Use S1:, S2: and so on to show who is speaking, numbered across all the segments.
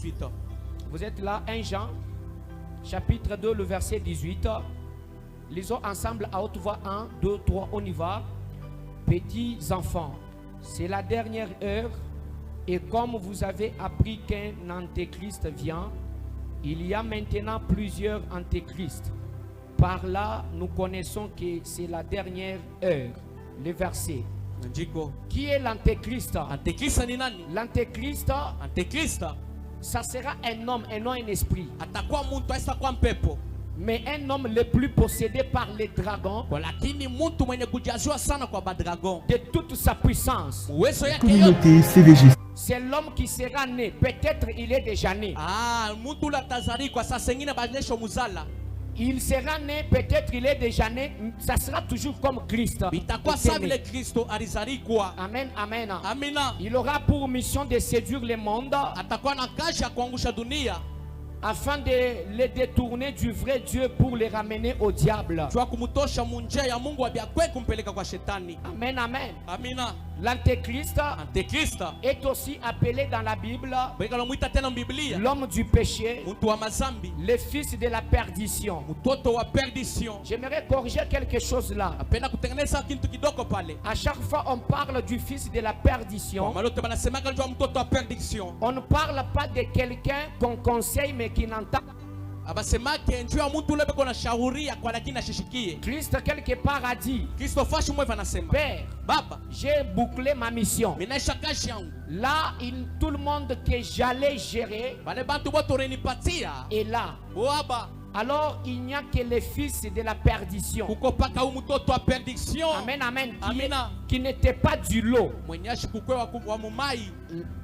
S1: 18.
S2: Vous êtes là, 1 Jean, chapitre 2, le verset 18. Lisons ensemble à haute voix. 1, 2, 3, on y va. Petits enfants, c'est la dernière heure. Et comme vous avez appris qu'un antéchrist vient, il y a maintenant plusieurs antéchrists. Par là, nous connaissons que c'est la dernière heure. Le verset. Qui est l'antéchrist?
S1: Antéchrist ni nani?
S2: L'antéchrist,
S1: Antéchrist
S2: ça sera un homme et non un esprit.
S1: atakuwa muntu aishakuwa mpepo.
S2: Mais un homme le plus possédé par les dragons,
S1: Lakini muntu mwenye kujaziwa sana kwa badragon.
S2: de toute sa puissance.
S1: Uwezo yake yote.
S3: Communauté CVG.
S2: C'est l'homme qui sera né. Peut-être il est déjà né.
S1: Muntu la tazari kwa sasa ngine banesho muzala.
S2: Il sera né, peut-être il est déjà né. Ça sera toujours comme Christ.
S1: Bitakuwa sabi le Kristo alizarikwa.
S2: Amen, amen.
S1: Amina.
S2: Il aura pour mission de séduire le monde
S1: Atakuwa na kazi ya kuangusha dunia.
S2: afin de les détourner du vrai Dieu pour les ramener au diable.
S1: Jua kumutosha munjia ya Mungu abiakwe kumpeleka kwa shetani.
S2: Amen, amen.
S1: Amina.
S2: L'antéchrist
S1: Antéchrist
S2: est aussi appelé dans la Bible
S1: bwekalo mwita tena Biblia
S2: l'homme du péché,
S1: muntu wa mazambi,
S2: le fils de la perdition.
S1: mtoto wa perdition.
S2: J'aimerais corriger quelque chose là.
S1: Apenda kutengeneza kitu kidogo pale.
S2: À chaque fois on parle du fils de la perdition,
S1: Malote banasemaka njoo mtoto wa perdition.
S2: on ne parle pas de quelqu'un qu'on conseille mais qui n'entend.
S1: Abasemake njoo mtu ule beko na shauria kwa lakini ashishikie.
S2: Christ quelque part a dit,
S1: Kristo fashi mwe vanasema.
S2: Père,
S1: Baba,
S2: j'ai bouclé ma mission.
S1: minaisha kazi yangu.
S2: Là, tout le monde que j'allais gérer
S1: Bale bantu bote urenipatia.
S2: est là.
S1: Baba,
S2: Alors il n'y a que les fils de la perdition.
S1: kuko paka huyu mtoto wa perdition.
S2: Amen, amen.
S1: Amina.
S2: Qui n'était pas du lot.
S1: Mwenye ashikukwe wa mumai.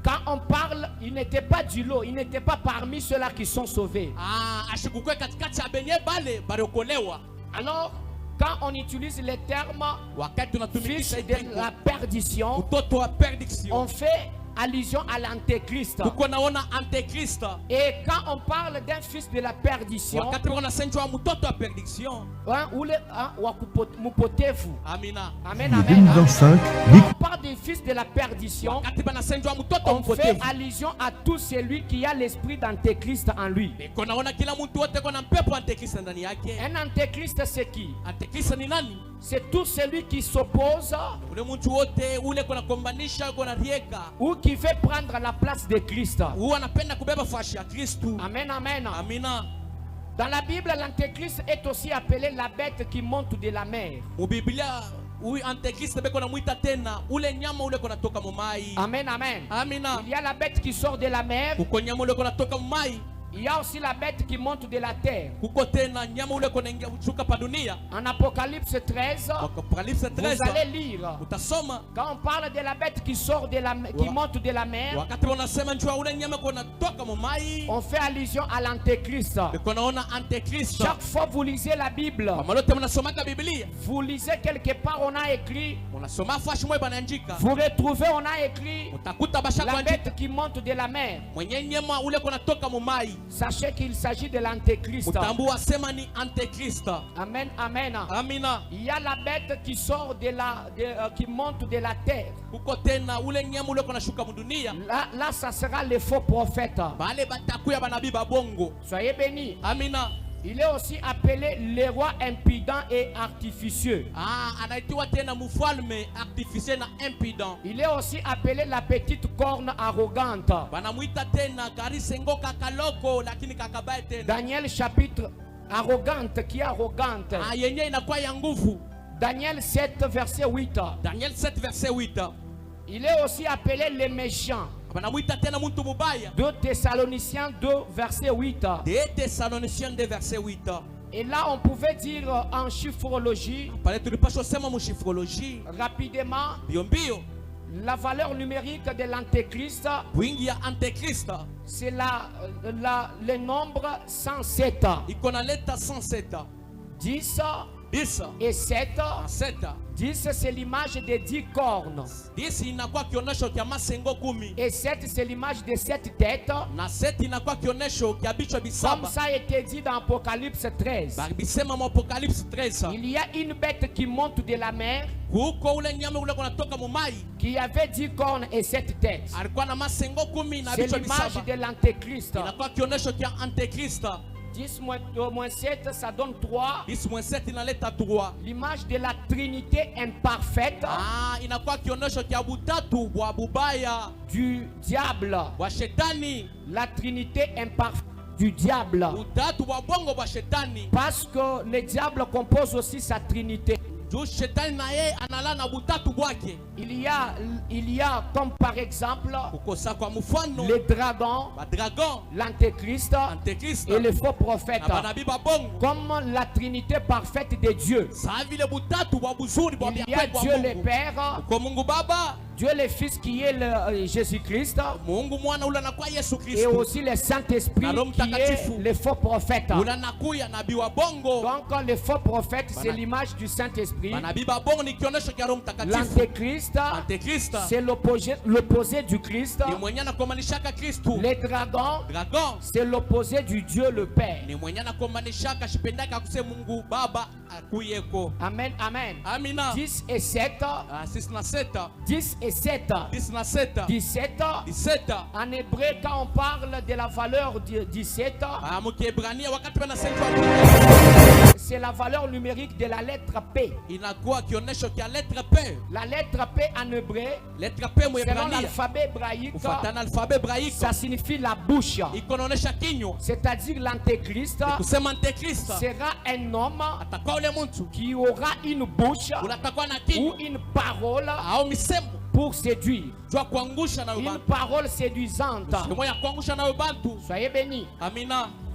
S2: Quand on parle, il n'était pas du lot. Il n'était pas parmi ceux-là qui sont sauvés.
S1: Ashikukwe katikati ya benye bale bariokolewa.
S2: Alors, quand on utilise les termes
S1: Wakati
S2: fils
S1: tunatumikisha
S2: de la perdition,
S1: mtoto wa perdition.
S2: on fait allusion à l'antéchrist.
S1: Kuko naona antéchrist.
S2: Et quand on parle d'un fils de la perdition,
S1: Wakati wana senjwa mtoto wa perdition.
S2: mupotevu.
S1: Amina.
S2: Amen,
S3: De
S2: amen.
S3: 2025,
S2: On parle du fils de la perdition.
S1: Wakati bana senjwa mtoto
S2: On fait
S1: mpotevu.
S2: allusion à tout celui qui a l'esprit d'antéchrist en lui.
S1: Beko naona kila mtu wote kona mpepo antéchrist ndani yake.
S2: Un antéchrist, c'est qui?
S1: Antéchrist ni nani?
S2: C'est tout celui qui s'oppose
S1: Ule mtu wote ule kona kombanisha kona rieka.
S2: ou qui veut prendre la place de Christ.
S1: Huwa anapenda kubeba fashi ya Kristo.
S2: Amen, amen.
S1: Amina.
S2: Dans la Bible, l'antéchrist est aussi appelé la bête qui monte de la mer.
S1: Mu Biblia huyu antéchrist beko namuita tena ule nyama ule kona toka mumai.
S2: Amen, amen.
S1: Amina.
S2: Il y a la bête qui sort de la mer.
S1: Kuko nyama ule kona toka mumai.
S2: Il y a aussi la bête qui monte de la terre.
S1: Kuko tena nyama ule kona ingia ushuka pa dunia.
S2: En Apocalypse 13,
S1: Apocalypse
S2: vous
S1: 13.
S2: allez lire.
S1: Utasoma
S2: Quand on parle de la bête qui sort de la qui monte de la mer,
S1: wakati wanasema njua ule nyama kona toka mumai.
S2: on fait allusion à l'antéchrist.
S1: Beko naona antéchrist.
S2: Chaque fois que vous lisez la Bible,
S1: Malote mnasomaka Biblia.
S2: vous lisez quelque part, on a écrit,
S1: Unasoma fashi mwe banaandika.
S2: vous retrouvez, on a écrit
S1: Utakuta basha
S2: la
S1: kuandika.
S2: bête qui monte de la mer.
S1: Mwenye nyama ule kona toka mumai.
S2: Sachez qu'il s'agit de l'antéchrist.
S1: Utambua sema ni antéchrist.
S2: Amen, amen.
S1: Amina.
S2: Il y a la bête qui sort qui monte de la terre.
S1: Kuko tena ule nyama ule kona shuka mudunia.
S2: Là, ça sera le faux prophète.
S1: Bale batakuya banabii babongo.
S2: Soyez bénis.
S1: Amina.
S2: Il est aussi appelé le roi impudent et artificieux.
S1: Anaitiwa tena mfalme artificiel na impudent.
S2: Il est aussi appelé la petite corne arrogante.
S1: Banamuita tena karisengo kakaloko lakini kakabaye tena.
S2: Daniel chapitre arrogante, qui est arrogante.
S1: Yenye inakuwa ya nguvu.
S2: Daniel 7 verset 8.
S1: Daniel 7 verset 8.
S2: Il est aussi appelé le méchant.
S1: Banamuita tena muntu mubaya.
S2: 2 Thessaloniciens 2 verset 8.
S1: 2 Thessaloniciens 2 verset 8.
S2: Et là on pouvait dire en chiffrologie
S1: Pale tulipaswa sema mu chiffrologie.
S2: rapidement
S1: Biombio.
S2: la valeur numérique de l'antéchrist.
S1: Wingi ya antéchrist.
S2: C'est le nombre 107.
S1: Iko na leta 107.
S2: 10,
S1: 10
S2: et 7.
S1: na 7.
S2: 10 c'est l'image des 10 cornes.
S1: 10 inakuwa kionyesho kya masengo 10.
S2: Et 7 c'est l'image des 7 têtes.
S1: Na 7 inakuwa kionyesho kya bichwa
S2: Comme
S1: bisaba.
S2: ça a été dit dans Apocalypse 13.
S1: Bisema mu Apocalypse 13.
S2: Il y a une bête qui monte de la mer
S1: Kuko ule nyama ule kunatoka mu mai.
S2: qui avait 10 cornes et 7 têtes.
S1: Alikuwa na masengo 10 na
S2: C'est
S1: bichwa
S2: l'image
S1: bisaba.
S2: de l'antéchrist.
S1: Inakuwa kionyesho kya Antichrist.
S2: 10 moins 7, ça donne 3.
S1: 10 moins 7 inaleta 3.
S2: L'image de la Trinité imparfaite
S1: Inakuwa kionyesho kya butatu bwa bubaya
S2: du diable.
S1: bwa shetani.
S2: La Trinité imparfaite du diable.
S1: Butatu bwa bongo bwa shetani.
S2: Parce que le diable compose aussi sa Trinité.
S1: Juu shetani na yeye analala na butatu bwake.
S2: Il y a comme par exemple
S1: Kukosa kwa mfano
S2: les dragons,
S1: ba dragon,
S2: l'antéchrist
S1: Antichrist
S2: et les faux prophètes.
S1: na banabii ba bongo.
S2: Comme la Trinité parfaite de Dieu.
S1: Saa vile butatu bwa buzuri bwa
S2: Il y a
S1: bwa
S2: Dieu le
S1: Mungu.
S2: Père,
S1: Kwa Mungu Baba,
S2: Dieu le Fils qui est le Jésus-Christ,
S1: Mungu Mwana ule anakuwa Yesu
S2: et
S1: Kristo.
S2: aussi le Saint-Esprit
S1: Na Roho
S2: qui est
S1: Mtakatifu.
S2: le faux prophète.
S1: Ule anakuya nabii wa bongo.
S2: Donc le faux prophète, c'est
S1: Bana-
S2: l'image du Saint-Esprit.
S1: Manabii ba bongo ni kionyesho cha Roho Mtakatifu.
S2: L'antéchrist,
S1: Antichrist
S2: c'est l'opposé du Christ.
S1: ni mwenye anakomanishaka Kristo.
S2: Les dragons,
S1: Dragon
S2: c'est l'opposé du Dieu le Père.
S1: ni mwenye anakomanishaka shipendaka akuse Mungu Baba akuyeko.
S2: Amen, amen.
S1: Amina.
S2: 10 et 7,
S1: 6 na 7.
S2: 10 et 7,
S1: 10 na 7.
S2: 17.
S1: 17.
S2: En hébreu, quand on parle de la valeur de 17,
S1: Mkiebrania wakati wanasema
S2: c'est la valeur numérique de la lettre P.
S1: inakuwa kionyesho kia lettre P.
S2: La lettre P en hébreu,
S1: Lettre P
S2: selon
S1: mwebrania
S2: l'alphabet hébraïque,
S1: kufuatana alfabe hebraika
S2: ça signifie la bouche.
S1: ikonaonesha kinywa.
S2: C'est-à-dire l'antéchrist
S1: Kusema Antichrist
S2: sera un homme
S1: atakuwa ule mtu
S2: qui aura une bouche
S1: unatakuwa na
S2: ou
S1: kinywa
S2: une parole
S1: au misemo
S2: pour séduire.
S1: jua kuangusha nayo
S2: Une
S1: bantu.
S2: parole séduisante.
S1: Sema ya kuangusha nayo bantu.
S2: Soyez bénis.
S1: Amina.